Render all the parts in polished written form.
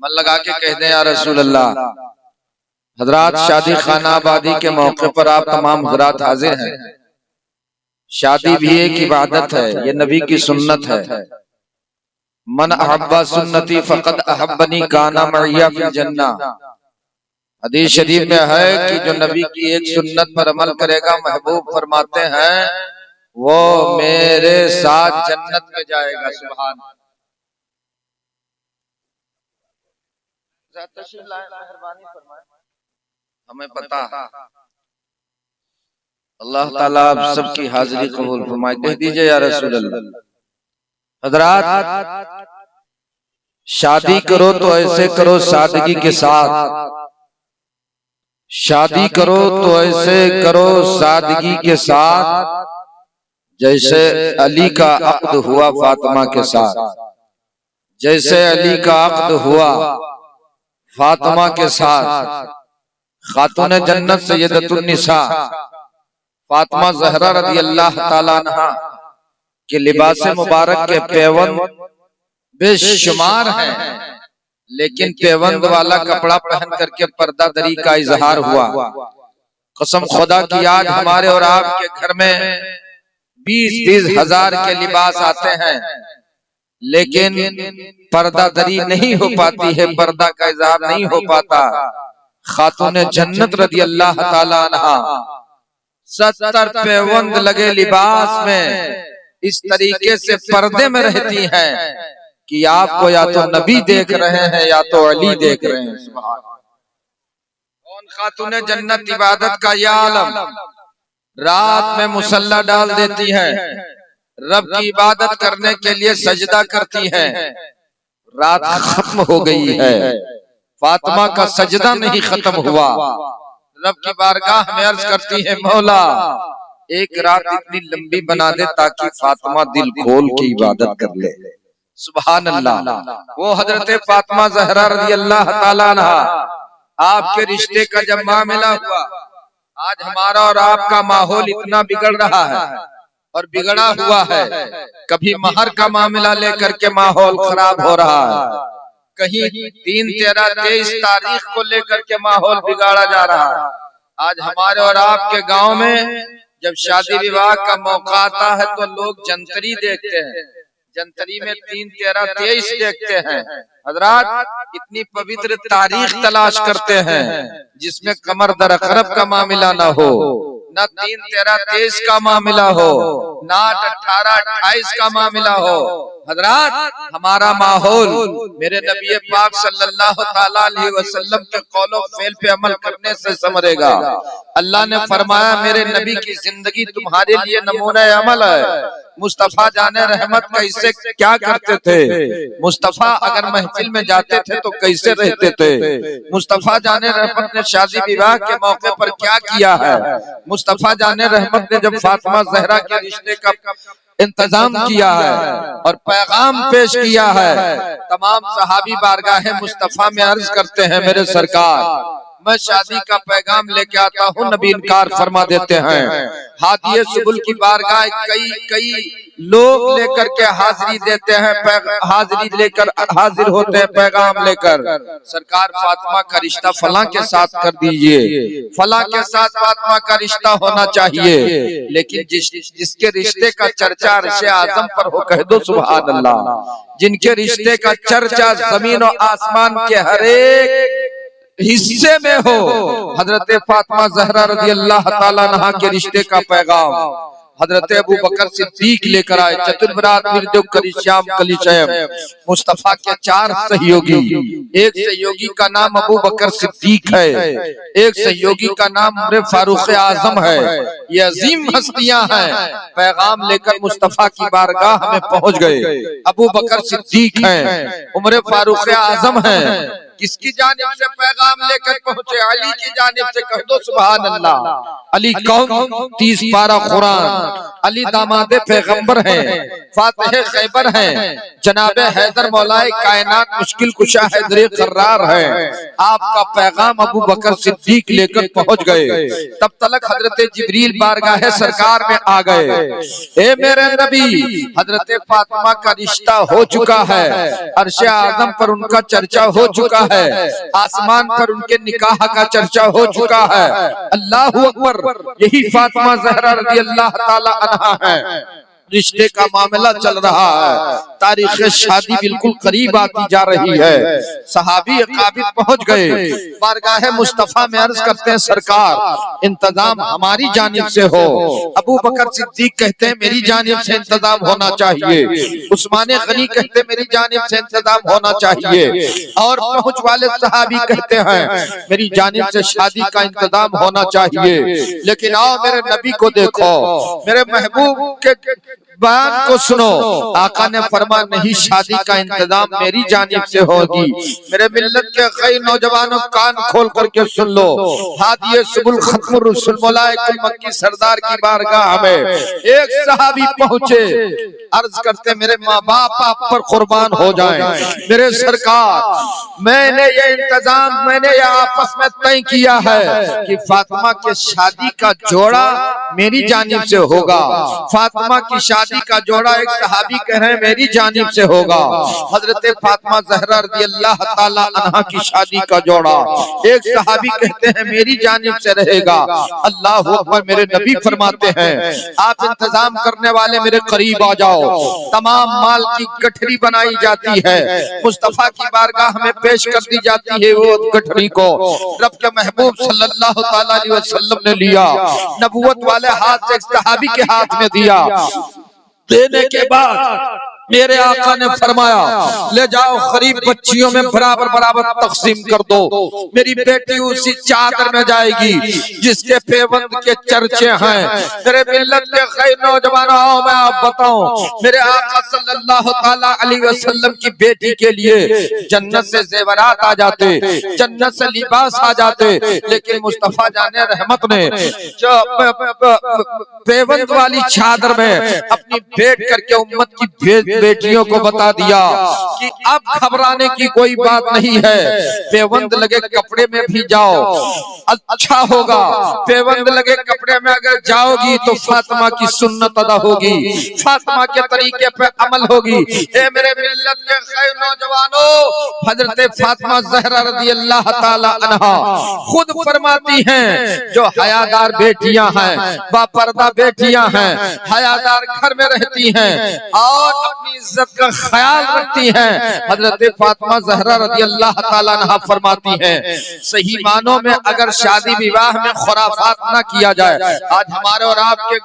मन लगा के कह दें या रसूल अल्लाह। हजरात, शादी खाना आबादी के मौके पर आप तमाम हजरात हाजिर हैं। शादी भी एक इबादत है, ये नबी की सुन्नत है। मन अहब्बा सुन्नती फकद अहब्बनी काना मरिया फिल जन्ना। हदीस शरीफ में है कि जो नबी की एक सुन्नत पर अमल करेगा, महबूब फरमाते हैं वो मेरे साथ जन्नत में जाएगा। सुभान हमें पता, अल्लाह ताला आप सबकी हाजिरी कबूल फरमाए। कह दीजिए या रसूल अल्लाह। हजरात, शादी करो तो ऐसे करो सादगी के साथ। शादी करो तो ऐसे करो सादगी के साथ, जैसे अली का अक्द हुआ फातिमा के साथ। जैसे अली का अक्द हुआ फातिमा के साथ। खातून जन्नत सैयदतुन निसा फातिमा ज़हरा रज़ी अल्लाह ताला अन्हा के लिबास मुबारक के पैबंद बेशुमार हैं, लेकिन पैबंद वाला कपड़ा पहन करके पर्दादरी का इजहार हुआ। कसम खुदा की आज हमारे और आपके घर में 20-20 हजार के लिबास आते हैं, लेकिन पर्दादरी नहीं हो पाती है, पर्दा का इजहार नहीं हो पाता। खातून जन्नत रज़ी अल्लाह ताला अन्हा 70 पैबंद लगे लिबास में इस तरीके से पर्दे में रहती हैं कि आपको या तो नबी देख रहे हैं या तो अली देख रहे हैं। सुभान। कौन खातून जन्नत इबादत का या आलम, रात में मुसल्ला डाल देती है, रब की इबादत करने के लिए सजदा करती है। रात खत्म हो गई है, फातिमा का सजदा नहीं खत्म हुआ। रब की बारगाह में अर्ज करती है, मौला एक रात इतनी लंबी बना दे ताकि फातिमा दिल खोल के इबादत कर ले। सुभान अल्लाह। वो हजरत फातिमा ज़हरा रज़ी अल्लाह ताला अन्हा, आपके रिश्ते का जब मामला हुआ, आज हमारा और आपका माहौल इतना बिगड़ रहा है और बिगड़ा हुआ है। कभी महर का मामला लेकर के माहौल खराब हो रहा है, कहीं 3, 13, 23 तारीख को लेकर के माहौल बिगाड़ा जा रहा है। आज हमारे और आपके गांव में जब शादी विवाह का मौका आता है तो लोग जंतरी देखते हैं, जंतरी में 3, 13, 23 देखते हैं। हजरात, इतनी पवित्र तारीख तलाश करते हैं जिसमें कमर दर अकरब का मामला ना हो, न 3, 13, 23 का मामला हो, न 18, 28 का मामला हो। हजरात, हमारा माहौल मेरे नबी पाक सल्लल्लाहु ताला अलैहि वसल्लम के कौलो फेल पे अमल करने से संवरेगा। अल्लाह ने फरमाया मेरे नबी की जिंदगी तुम्हारे लिए नमूना अमल है। मुस्तफा जाने रहमत कैसे क्या करते थे, मुस्तफा अगर महफिल में जाते थे तो कैसे रहते थे, मुस्तफा जाने रहमत ने शादी विवाह के मौके पर क्या किया है, मुस्तफा जाने रहमत ने जब फातिमा ज़हरा के रिश्ते का इंतजाम किया है और पैगाम पेश किया है। तमाम सहाबी बारगाह मुस्तफा में अर्ज करते हैं, मेरे सरकार मैं शादी का पैगाम लेके आता हूँ, नबी इनकार फरमा देते हैं। हादिये सुबुल की बारगाह कई लोग लेकर के हाजिरी देते हैं, हाजिरी लेकर हाजिर होते हैं पैगाम लेकर। सरकार फातिमा का रिश्ता फला के साथ कर दीजिए, फला के साथ फातिमा का रिश्ता होना चाहिए, लेकिन जिसके रिश्ते का चर्चा अर्शे आज़म पर हो, कह दो सुभान अल्लाह। जिनके रिश्ते का चर्चा जमीन और आसमान के हर एक हिस्से में हो, हजरत फातिमा ज़हरा रज़ी अल्लाह ताला अन्हा के रिश्ते का पैगाम हजरत अबू बकर सिद्दीक लेकर आए। चतुर्बरात कलिश्याम कलिशयम मुस्तफा के 4 सहयोगी, एक सहयोगी का नाम अबू बकर सिद्दीक है, एक सहयोगी का नाम उमर फारूक आजम है। ये अजीम हस्तियां हैं, पैगाम लेकर मुस्तफा की बारगाह में पहुंच गए। अबू बकर सिद्दीक हैं, उमर फारूक आजम हैं, किसकी जानिब से पैगाम लेकर पहुंचे? अली की जानिब से। कह दो सुभान अल्लाह। अली कौन? 30 पारा कुरान। अली दामादे पैगंबर हैं, फातिह खैबर हैं, जनाबे हैदर मौलाए कायनात मुश्किल कुशा हैदर कर्रार है। आपका पैगाम अबू बकर सिद्दीक लेकर पहुंच गए। तब तलक हजरत जिब्रील बारगाह सरकार में आ गए। ए मेरे नबी, हजरत फातिमा का रिश्ता हो चुका है, अर्श आज़म पर उनका चर्चा हो चुका है, आसमान पर उनके निकाह का चर्चा हो चुका है। अल्लाहु अकबर। यही फातिमा ज़हरा रज़ी अल्लाह ताला अन्हा है। रिश्ते का मामला चल रहा है, तारीख शादी बिल्कुल करीब आती जा रही है। सहाबी काबिल पहुंच गए, बारगाह मुस्तफा में अर्ज करते हैं सरकार इंतजाम हमारी जानिब से हो। अबू बकर सिद्दीक कहते हैं मेरी जानिब से इंतजाम होना चाहिए। उस्मान गनी कहते मेरी जानिब से इंतजाम होना चाहिए। और पहुंच वाले सहाबी कहते हैं मेरी जानिब से शादी का इंतजाम होना चाहिए। लेकिन आओ मेरे नबी को देखो, मेरे महबूब के बयान को सुनो। आका ने फरमा नहीं, शादी का इंतजाम मेरी जानिब से होगी। मेरे मिल्लत के कई नौजवानों कान खोल करके सुन लो। हादिये सुबुल खत्म रसूल मौलाए कुल मक्की सरदार की बारगाह में एक सहाबी पहुंचे, अर्ज करते मेरे माँ बाप आप पर कुर्बान हो जाएं। मेरे सरकार, मैंने ये इंतजाम, मैंने ये आपस में तय किया है कि फातिमा के शादी का जोड़ा मेरी जानिब से होगा। फातिमा की शादी का जोड़ा एक सहाबी कह रहे हैं मेरी जानिब से होगा। हजरत फातिमा ज़हरा रज़ी अल्लाह ताला अन्हा की शादी का जोड़ा एक सहाबी कहते हैं मेरी जानिब से रहेगा। अल्लाह अकबर। मेरे नबी फरमाते हैं आप इंतजाम करने वाले मेरे करीब आ जाओ। तमाम माल की गठरी बनाई जाती है, मुस्तफा की बारगाह में पेश कर दी जाती है। वो गठरी को रब के महबूब सल्लल्लाहु ताला अलैहि वसल्लम ने लिया, नबूवत वाले हाथ से एक सहाबी के हाथ में दिया। देने के बाद मेरे आका ने फरमाया ले जाओ गरीब बच्चियों में बराबर बराबर तकसीम कर दो। मेरी बेटी उसी चादर में जाएगी जिसके पेवंद के चर्चे हैं। मेरे मिल्लत के कई नौजवानों, मैं आप बताऊं, मेरे आका सल्लल्लाहु ताला अलैहि वसल्लम की बेटी के लिए जन्नत से जेवरात आ जाते, जन्नत से लिबास आ जाते, लेकिन मुस्तफा जाने रहमत ने जो पेवंद वाली चादर में अपनी भेंट करके उम्मत की बेटियों को बता दिया कि अब घबराने की कोई बात नहीं है। पेवंद लगे कपड़े में भी जाओ, अच्छा होगा। पेवंद लगे कपड़े में अगर जाओगी तो फातिमा की सुन्नत अदा होगी, फातिमा के तरीके पे अमल होगी। ए मेरे मिल्लत के खैर नौजवानों, हजरत फातिमा ज़हरा रज़ी अल्लाह ताला अन्हा खुद फरमाती हैं जो हयादार बेटियां हैं, बापर्दा बेटियां हैं, हयादार घर में रहती हैं और अपनी इज्जत का ख्याल रखती हैं, हजरत फातिमा ज़हरा रज़ी अल्लाह ताला अन्हा फरमाती हैं सही मानों में अगर शादी विवाह में खुराफात ना किया जाए, आज हमारे और आपके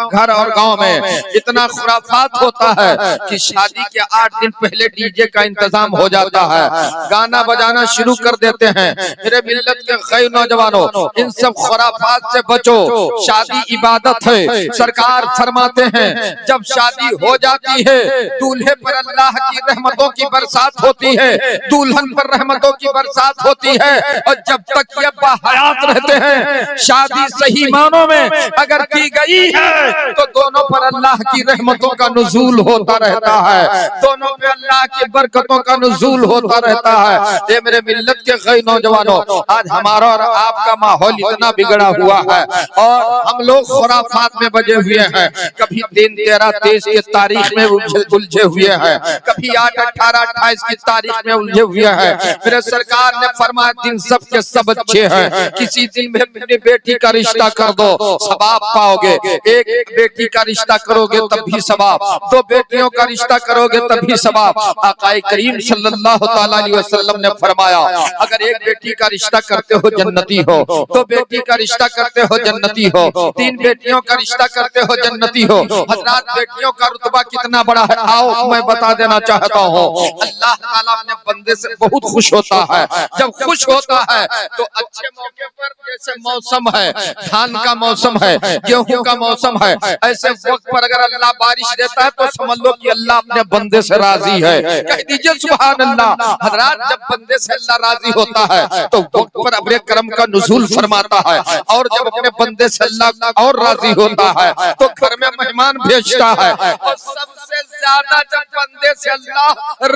घर और गांव में इतना खुराफात होता है कि शादी के 8 दिन पहले डीजे का इंतजाम हो जाता है, गाना बजाना शुरू कर देते हैं। मेरे मिल्लत के कई नौजवानों, इन सब खुराफात से बचो। शादी इबादत है। सरकार फरमाते हैं जब शादी हो जाती है दूल्हे पर अल्लाह की रहमतों की बरसात होती है, दुल्हन पर रहमतों की बरसात होती है। और जब तक ये बाहयात रहते हैं, शादी सही मानों में अगर की गई है तो दोनों पर अल्लाह की रहमतों का नुज़ूल होता रहता है, दोनों पे अल्लाह की बरकतों का नुज़ूल होता रहता है। ये मेरे मिल्लत के कई नौजवानों, आज हमारा और आपका माहौल इतना बिगड़ा हुआ है और हम लोग खुराफात में बजे हुए हैं। कभी 3, 13, 23 की तारीख में उलझे हुए हैं, कभी 8, 18, 28 की तारीख में उलझे हुए हैं। मेरे सरकार ने फरमाया दिन सब के सब अच्छे हैं, किसी दिन में अपनी बेटी का रिश्ता कर दो, सवाब पाओगे। एक बेटी का रिश्ता करोगे तब भी सवाब, 2 बेटियों का रिश्ता करोगे तब भी सवाब। आक़ाए करीम सल्लल्लाहु ताला अलैहि वसल्लम ने फरमाया अगर एक बेटी का रिश्ता करते हो जन्नती हो, 2 बेटी का रिश्ता करते हो जन्नती हो, 3 बेटियों का रिश्ता करते हो जन्नती हो। हज़रात बेटियों का रुतबा कितना बड़ा है आओ मैं बता देना चाहता हूँ। अल्लाह ताला अपने बंदे से बहुत खुश होता है। जब खुश होता है तो अच्छे मौके पर जैसे मौसम है, धान का मौसम है, गेहूं का मौसम है, ऐसे वक्त पर अगर अल्लाह बारिश देता है तो समझ लो कि अल्लाह अपने बंदे से राजी है। कह दीजिए सुभान अल्लाह। हजरात, जब बंदे से अल्लाह राजी होता है तो वक्त पर अपने करम का नुज़ूल फरमाता है, और जब अपने बंदे से अल्लाह और राजी होता है तो घर में मेहमान भेजता है, और सबसे ज्यादा जब बंदे से अल्लाह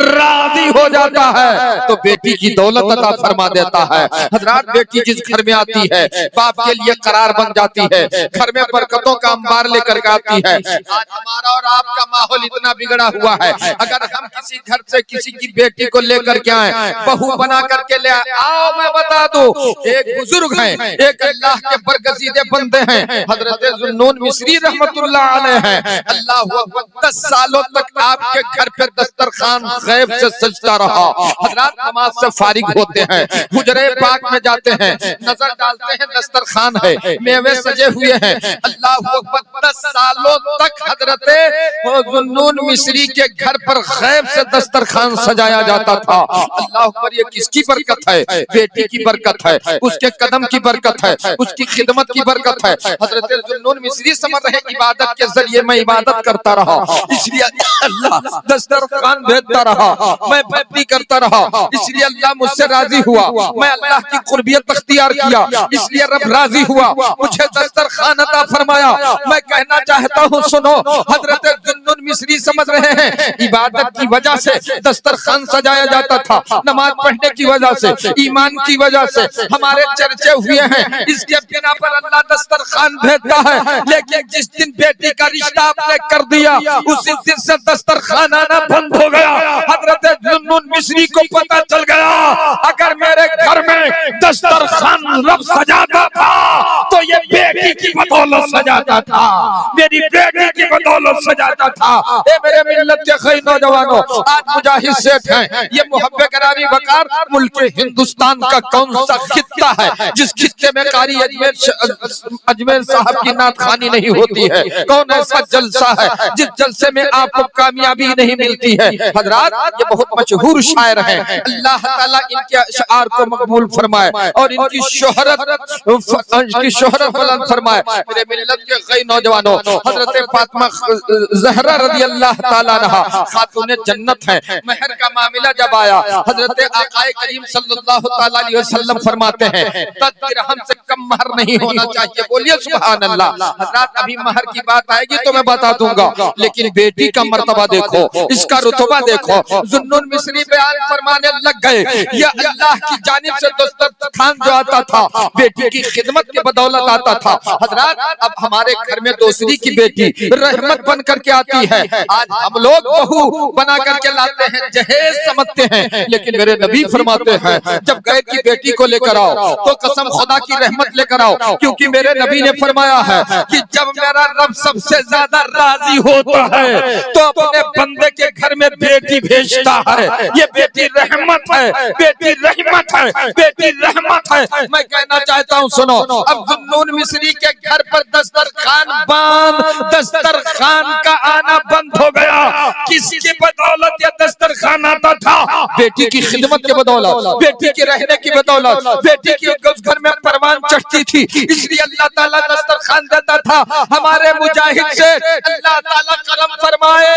राजी हो जाता है तो बेटी की दौलत अता फरमा देता है। हजरात, बेटी जिस घर में आती है बाप के लिए करार बन जाती है, घर में बरकतों का अंबार लेकर के आती है। आज हमारा और आपका माहौल इतना बिगड़ा हुआ है, अगर हम किसी घर से किसी की बेटी को लेकर के आए, बहू बना करके ले आए, आओ मैं बता दूं, एक बुजुर्ग हैं, एक अल्लाह के बरगज़ीदे बंदे हैं, हजरत ज़ुन्नून मिस्री रहमतुल्लाह अलैह हैं। अल्लाह अकबर, 10 सालों तक आपके घर पे दस्तरखान गैब से सजता रहा। हजरात, नमाज से फारिग होते हैं, हुजरे पाक में जाते हैं, नजर डालते हैं, दस्तरखान है, मेवे सजे हुए हैं। अल्लाह अकबर, 10 सालों तक हजरत ज़ुन्नून मिस्री के घर पर गैब से दस्तरखान सजाया जाता था। अल्लाह अकबर, ये किसकी बरकत है? बेटी की बरकत है, उसके कदम की बरकत है, उसकी खिदमत की बरकत है। हजरत ज़ुन्नून मिस्री समझ रहे इबादत के जरिए मैं इबादत करता रहा, इसलिए अल्लाह दस्तरखान भेजता रहा, मैं भक्ति करता रहा, इसलिए अल्लाह मुझसे राजी हुआ, मैं अल्लाह की कुर्बियत अख्तियार किया, इसलिए रब राजी हुआ, मुझे दस्तरखान अता फरमाया। मैं कहना चाहता हूँ, सुनो, हजरत ज़ुन्नून मिस्री समझ रहे हैं इबादत की वजह से दस्तरखान सजाया जाता था, नमाज पढ़ने की वजह से, ईमान की वजह से हमारे चर्चे हुए हैं, इसके बिना पर अल्लाह दस्तरखान भेजता है। लेकिन जिस दिन बेटी का रिश्ता आपने कर दिया, उसी दिन से दस्तरखान आना बंद हो गया। हजरत ज़ुन्नून मिस्री को पता चल गया, अगर मेरे घर में दस्तरखान रब सजाता था तो ये बेटी की बदौलत सजाता था, मेरी बेटी की बदौलत सजाता था। ए मेरे मिल्लत के खई नौजवानों, आज मुजाहिद सेठ हैं, ये मुहब्बे करारी बकार मुल्क हिंदुस्तान का कौन सा खित्ता है जिस खित्ते में कारी अजमेर साहब की नातखानी नहीं होती है? कौन ऐसा जलसा है जिस जलसे में आपको कामयाबी नहीं मिलती है? हजरात, ये बहुत मशहूर शायर हैं, अल्लाह ताला इनके अशआर को मकबूल फरमाए और इनकी शोहरत बुलंद फरमाए। मेरे मिल्लत के गई नौजवानों, हजरत फातिमा ज़हरा रज़ी अल्लाह ताला अन्हा खातूने जन्नत है। महर का मामला जब आया, हजरत आकाए करीम सल्लल्लाहु ताला अलैहि वसल्लम फरमाते हैं 10 दिरहम से कम महर नहीं होना चाहिए। बोलिए सुभान अल्लाह। हजरात, अभी महर की बात आएगी तो मैं बता दूंगा, लेकिन बेटी का मर्तबा देखो, इसका रुतबा देखो। ज़ुन्नून मिस्री बयान फरमाने लग गए, ये अल्लाह की जानिब से दस्तरखान जो आता था बेटी की खिदमत की बदौलत आता था। हजरात, अब हमारे घर में दूसरी की बेटी रहमत बन करके आती है। आज हम लोग बहू बना करके लाते हैं, जहेज समझते हैं, लेकिन मेरे नबी फरमाते हैं जब गैर की बेटी को लेकर आओ तो कसम खुदा की रहमत लेकर आओ, क्योंकि मेरे नबी ने फरमाया है कि जब मेरा रब सबसे ज्यादा राजी होता है तो अपने बंदे के घर में बेटी भेजता है। ये बेटी रहमत है, बेटी रहमत है, बेटी रहमत है। मैं कहना चाहता हूँ, सुनो, अब ज़ुन्नून मिस्री के घर पर दस्तरखान का आना बंद हो गया। किसकी बदौलत ये दस्तरखान आता था? बेटी की खिदमत के बदौलत, बेटी के रहने की बदौलत, बेटी की उस घर में परवान चढ़ती थी, इसलिए अल्लाह ताला दस्तरखान देता था। हमारे मुजाहिद से अल्लाह ताला करम फरमाए,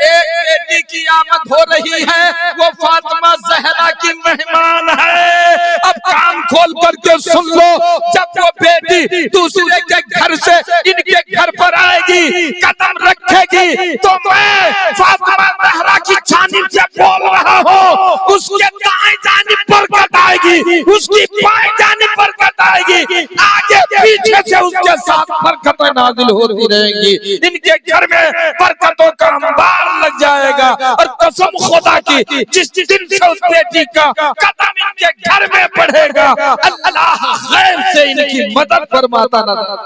एक बेटी की आमद हो रही है, वो फातिमा ज़हरा की मेहमान है। अब कान खोल करके सुन लो, जब वो बेटी दूसरे के घर से इनके घर पर आएगी, कदम रखेगी, तो मैं फातिमा ज़हरा की जानिब से बोल रहा हूँ, उसके दाएं जानिब बरकत आएगी, उसकी बाएं जानिब बरकत आएगी, आगे पीछे से उसके साथ बरकतें नाज़िल होती रहेंगी। इनके घर में बरकतों का अंबार लग जाएगा। और कसम खुदा की, जिस दिन से उस बेटी का कदम इनके घर में बढ़ेगा, अल्लाह गैब से इनकी मदद फरमाता नजर।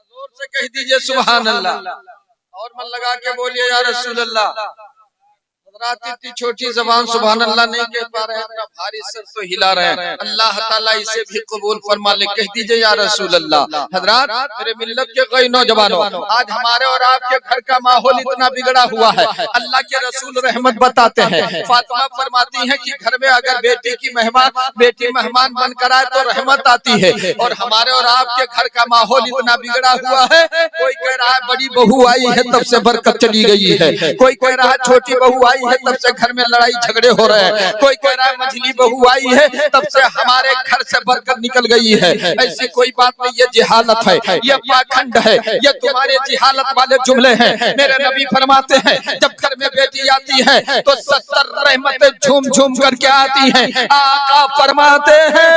जोर से कह दीजिए सुभान अल्लाह, और मन लगा के बोलिए या रसूल अल्लाह। रात इतनी छोटी जबान सुभान अल्लाह नहीं कह पा रहे हैं, अपना भारी सर तो हिला रहे हैं। अल्लाह ताला इसे भी कबूल फरमा ले। कह दीजिए या रसूल अल्लाह। हजरात, मेरे मिल्लत के कई नौजवानों, आज हमारे और आपके घर का माहौल इतना बिगड़ा हुआ है। अल्लाह के रसूल रहमत बताते हैं, फातिमा फरमाती हैं कि घर में अगर बेटी मेहमान बनकर आए तो रहमत आती है। और हमारे और आपके घर का माहौल इतना बिगड़ा हुआ है, कोई कह रहा है बड़ी बहू आई है तब से बरकत चली गई है, कोई कह रहा है छोटी बहू आई है तब से घर में लड़ाई झगड़े हो रहे हैं, कोई कह रहा है मझली बहू आई है तब से हमारे घर से बरकत निकल गई है। ऐसी कोई बात नहीं, ये जिहालत है, ये पाखंड है, ये तुम्हारे जिहालत वाले जुमले हैं। मेरे नबी फरमाते हैं जब घर में बेटी आती है तो 70 रहमतें झूम झूम करके आती हैं। आका फरमाते हैं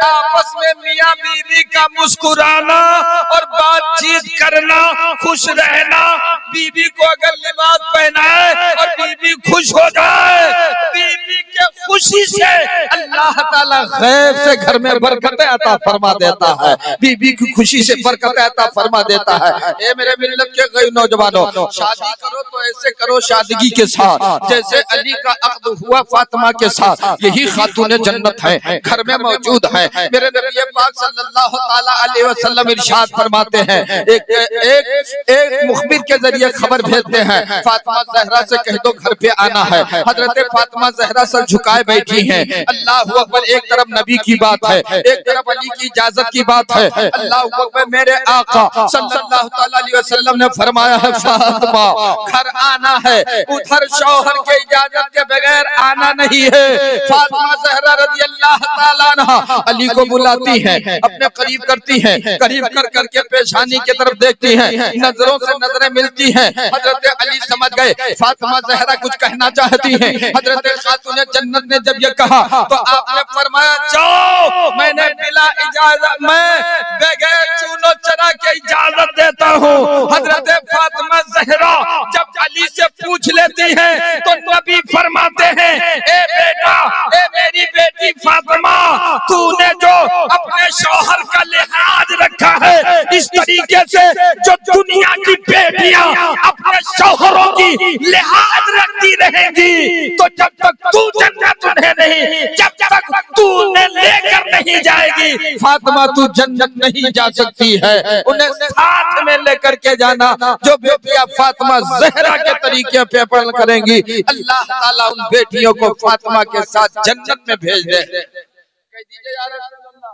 आपस में मियां बीवी का मुस्कुराना और बातचीत करना, खुश रहना, बीवी को अगर लिबास पहनाए और बीवी खुश हो जाए, बीवी के खुशी से अल्लाह ताला गैब से घर में बरकत अता फरमा देता है, बीवी की खुशी से बरकत अता फरमा देता है। ए मेरे मिल्लत के गई नौजवानों, शादी करो तो ऐसे करो सादगी के साथ, जैसे अली का अक़्द हुआ फातिमा के साथ। यही खातून जन्नत है, घर में मौजूद है। मेरे नबी पाक सल्लल्लाहु ताला अलैहि वसल्लम इरशाद फरमाते हैं, एक मुखबिर के जरिए खबर भेजते हैं, फातिमा ज़हरा से कह दो घर पे आना है। हजरत फातिमा ज़हरा सर झुकाए बैठी हैं। अल्लाहु अकबर, एक तरफ नबी की बात है, एक तरफ अली की इजाजत की बात है। अल्लाहु अकबर, मेरे आका सल्लल्लाहु ताला अलैहि वसल्लम ने फरमाया है फातिमा घर आना है, उधर शौहर के इजाजत के बगैर आना नहीं है। फातिमा ज़हरा रज़ी अल्लाह ताला अन्हा अली को बुलाती हैं, अपने करीब करती हैं, करीब कर करके पेशानी की तरफ देखती हैं, नजरों से नजरें मिलती हैं। हजरत अली समझ गए फातिमा ज़हरा कुछ कहना चाहती हैं। हजरत खातून जन्नत ने जब ये कहा तो आपने फरमाया जाओ, मैंने बिला इजाजत, मैं बगैर चूनो चरा के इजाजत देता हूँ। हजरत फातिमा ज़हरा जब अली से पूछ लेती हैं तो नबी फरमाते हैं, ए बेटा, ए मेरी बेटी फातिमा, तूने जो अपने शौहर का लिहाज रखा है, इस तरीके से जो दुनिया की बेटियां अपने शौहरों की लिहाज रखती रहेंगी, तो जब तक तू जन्नत उन्हें नहीं, जब तक तू उन्हें लेकर नहीं जाएगी, फातिमा तू जन्नत नहीं जा सकती है। उन्हें साथ में लेकर के जाना। जो बेटियां फातिमा ज़हरा के तरीके पे अमल करेंगी, अल्लाह ताला उन बेटियों को फातिमा के साथ जन्नत में भेज दे। कह दीजिए या रसूल अल्लाह,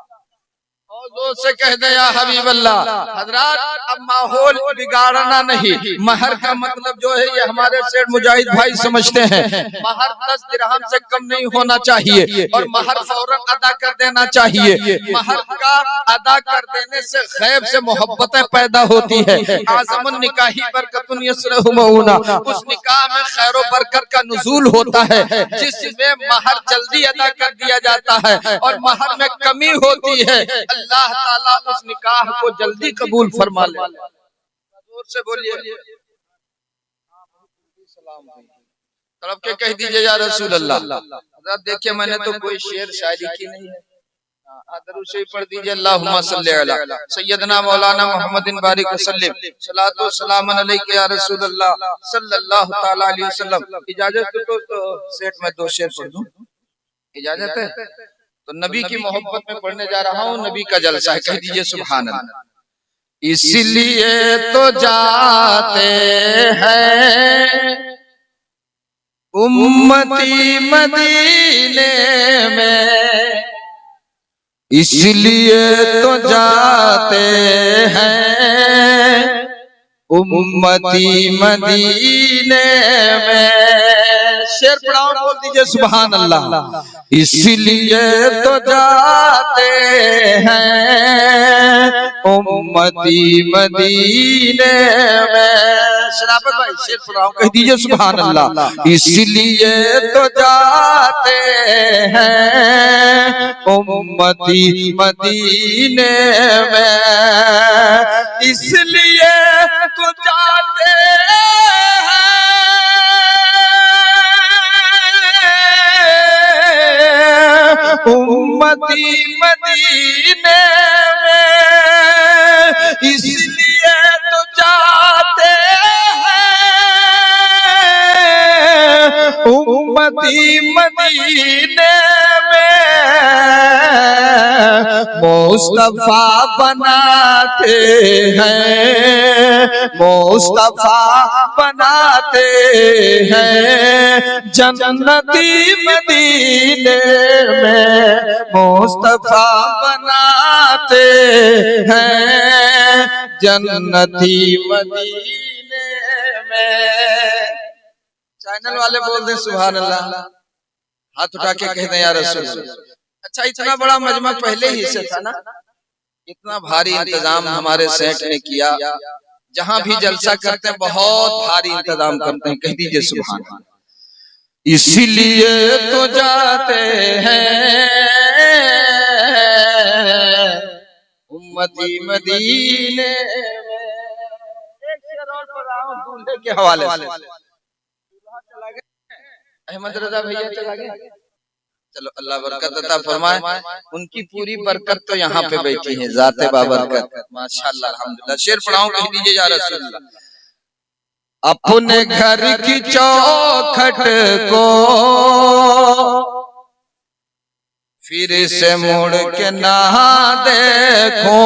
और जोर से कह दे या हबीब अल्लाह। हजरात, अब माहौल बिगाड़ना नहीं, महर का मतलब जो है ये हमारे सेठ मुजाहिद भाई समझते हैं, महर 10 दिरहम से कम नहीं होना चाहिए और महर फौरन अदा कर देना चाहिए। महर का अदा कर देने से गैब से मोहब्बतें पैदा होती है। आज़मुन निकाही बरकतुन यसरहु मऊना, उस निकाह में खैर व बरकत का नुज़ूल होता है जिसमें महर जल्दी अदा कर दिया जाता है और महर में कमी होती है। अल्लाह ताला उस निकाह को जल्दी कबूल फरमा ले। जोर से बोलिए, तड़प के कह दीजिए या रसूल अल्लाह। देखिए, मैंने तो कोई शेर शायरी की नहीं है, दरूद शरीफ पढ़ दीजिए। अल्लाहुम्मा सल्ली अला सय्यदना मौलाना मुहम्मदिन बारिक वसल्लम, सलातो सलामन अलैका या रसूल अल्लाह सल्लल्लाहु ताला अलैहि वसल्लम। इजाजत तो सेठ में 2 शेर पढ़ दूं, इजाजत है? तो नबी की मोहब्बत में पढ़ने जा रहा हूँ, नबी का जलसा है। कह दीजिए सुभान अल्लाह। इसलिए तो जाते हैं उम्मती मदीने में, इसलिए तो जाते हैं उम्मती मदीने में। शेर पढ़ाओ, बोल दीजिए सुभान अल्लाह। इसलिए तो जाते हैं उम्मती मदीने में। शराफत भाई शेर पढ़ाओ, कह दीजिए सुभान अल्लाह। इसलिए तो जाते हैं उम्मती मदीने में, इसलिए तो जाते हैं उम्मती मदीने में, इसलिए तो जाते हैं उम्मती मदीने में मुस्तफा बनाते हैं, मुस्तफा बनाते हैं। जन्नती मदीने में मुस्तफा बनाते हैं, जन्नती मदीने में। चैनल वाले बोल दे सुभान अल्लाह, हाथ उठा के कह दें या रसूल। अच्छा, इतना बड़ा मजमा पहले ही से था ना, इतना भारी इंतजाम हमारे सेठ ने किया। जहां भी जलसा करते हैं बहुत भारी इंतजाम करते हैं, कह दीजिए सुभान अल्लाह। इसीलिए तो जाते हैं उम्मती मदीने में। एक शेर और पढ़ रहा हूं दूल्हे के हवाले से। अहमद रजा भैया चला गया, चलो अल्लाह बरकत अता फरमाए। उनकी पूरी बरकत तो यहाँ पे बैठी है, जाते बाबरकत, माशाअल्लाह अल्हम्दुलिल्लाह। शेर पढ़ाऊं, कह दीजिए या रसूल अल्लाह। अपने घर की चौखट को फिर से मुड़ के ना देखो,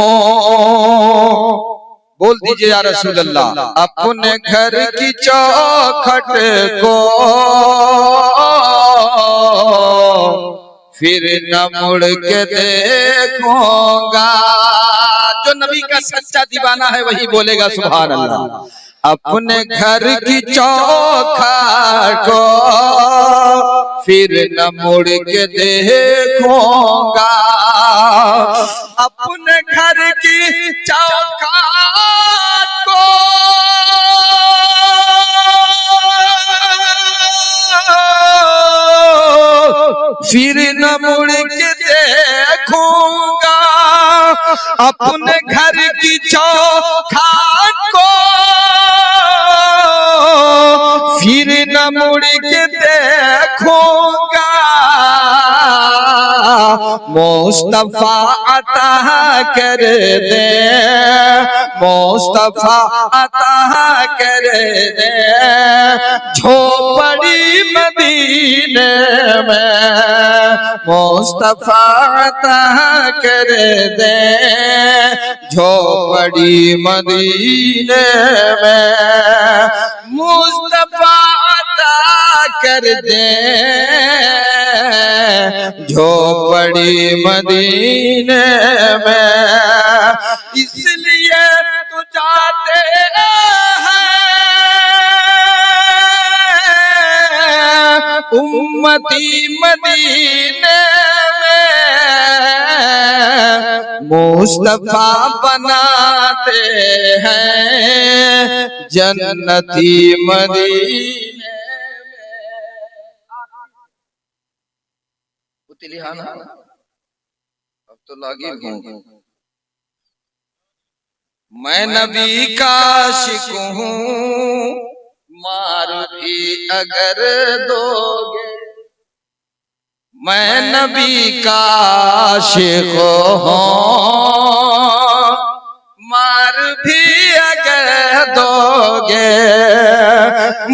बोल दीजिए या रसूल अल्लाह। अपने घर की चौखट को फिर न मुड़ के देखूंगा। जो नबी का सच्चा दीवाना है वही बोलेगा सुभान अल्लाह। अपने घर की चौखट को फिर न मुड़ के देखूंगा। अपने घर की चौखट को फिर न मुड़ के देखूंगा। अपने घर की चौखट को फिर न मुड़ के देखूंगा। मुस्तफा अता कर दे, मुस्तफा अता कर दे झोपड़ी मदीने में। मुस्तफा अता कर दे झोपड़ी मदीने में। मुस्तफा अता कर दे झोपड़ी मदीने में। इसलिए तो जाते हैं उम्मती मदीने में मुस्तफा बनाते हैं, जन्नती मदीने में। अब तो लागे हूँ, मैं नबी का आशिक हूँ, मार भी अगर दोगे। मैं नबी का आशिक हूँ, मार भी अगर दोगे।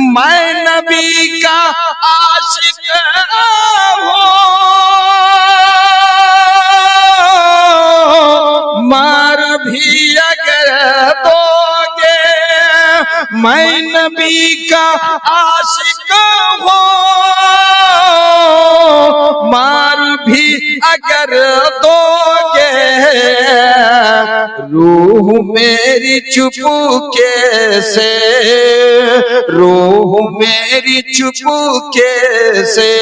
मैं नबी का आशिक हूँ, मार भी अगर दोगे। मैं नबी का आशिक हूँ, मार भी अगर दोगे। रूह मेरी चुपके से, रूह मेरी चुपके से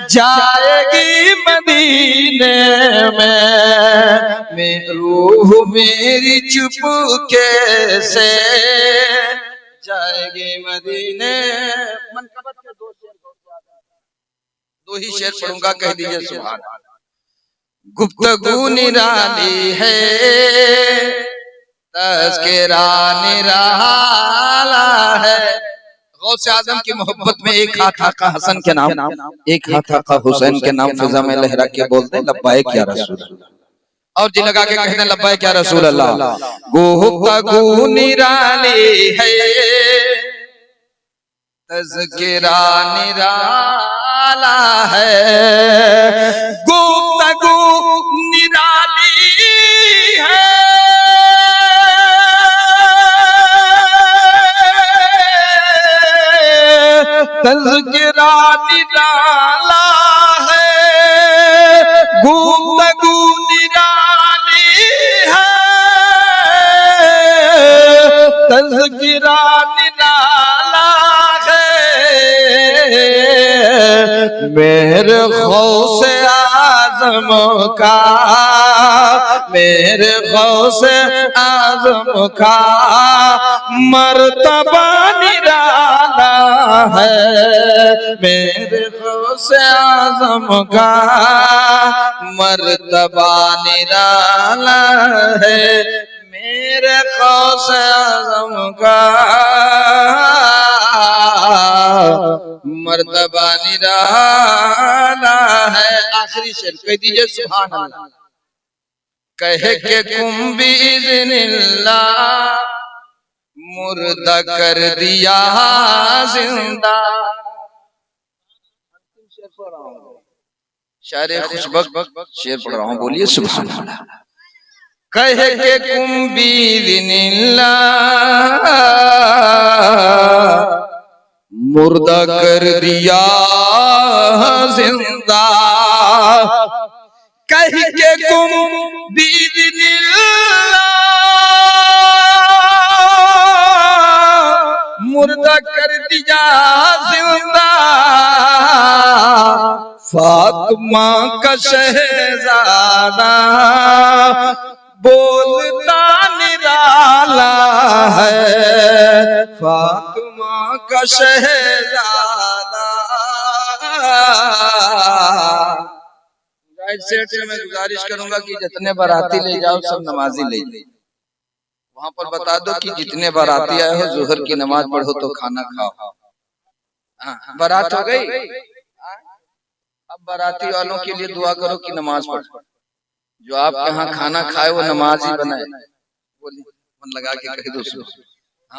जाएगी मदीने में। रूह मेरी चुपके से जाएगी मदीने। मनकबत के दो ही शेर पढ़ूंगा, कह दीजिए सुभान। गुफ्तगू निराली है, तज़किरा निराला है। गौसे आज़म की मोहब्बत में एक हाथ आका हसन के नाम, एक हाथ आका हुसैन के नाम फिजा में लहरा के बोलते लब्बाइक या रसूल अल्लाह। और जी लगा के कहते हैं लब्बाइक या रसूल अल्लाह। गुफ्तगू निराली है, तज़किरा निराला है, गुफ्तगू निराली है। तज़किरा निराला है, गुफ्तगू निराली है। तज़किरा निराला है, मेरे गौसे आज़म का, मेरे गौसे आज़म का मर्तबा निराला है। मेरे गौसे आज़म का मर्तबा निराला है। मेरे गौसे आज़म का मर्तबा निराला है। आखिरी शेर कह दीजिए सुभान अल्लाह। कह के कुंभी इज़्निल्लाह मुर्दा कर दिया जिंदा। शायर खुशबक शेर पढ़ रहा हूँ, बोलिए सुभान अल्लाह। कह के कुंभी इज़्निल्लाह मुर्दा कर दिया जिंदा। कह के कुम बिज़निल्लाह मुर्दा कर दिया जिंदा। फातिमा का शहजादा बोलता निराला है। फातिमा का शहजादा। सेठ से मैं गुजारिश करूंगा कि जितने बाराती ले जाओ सब नमाजी ले जाओ। वहां पर बता दो कि जितने बाराती आए हो जोहर की नमाज पढ़ो तो खाना खाओ। बारात हो गई, अब बाराती वालों के लिए दुआ करो कि नमाज पढ़ो। जो आपके यहाँ खाना खाए वो नमाज ही बनाए। बोलिए मन लगा के कह दो।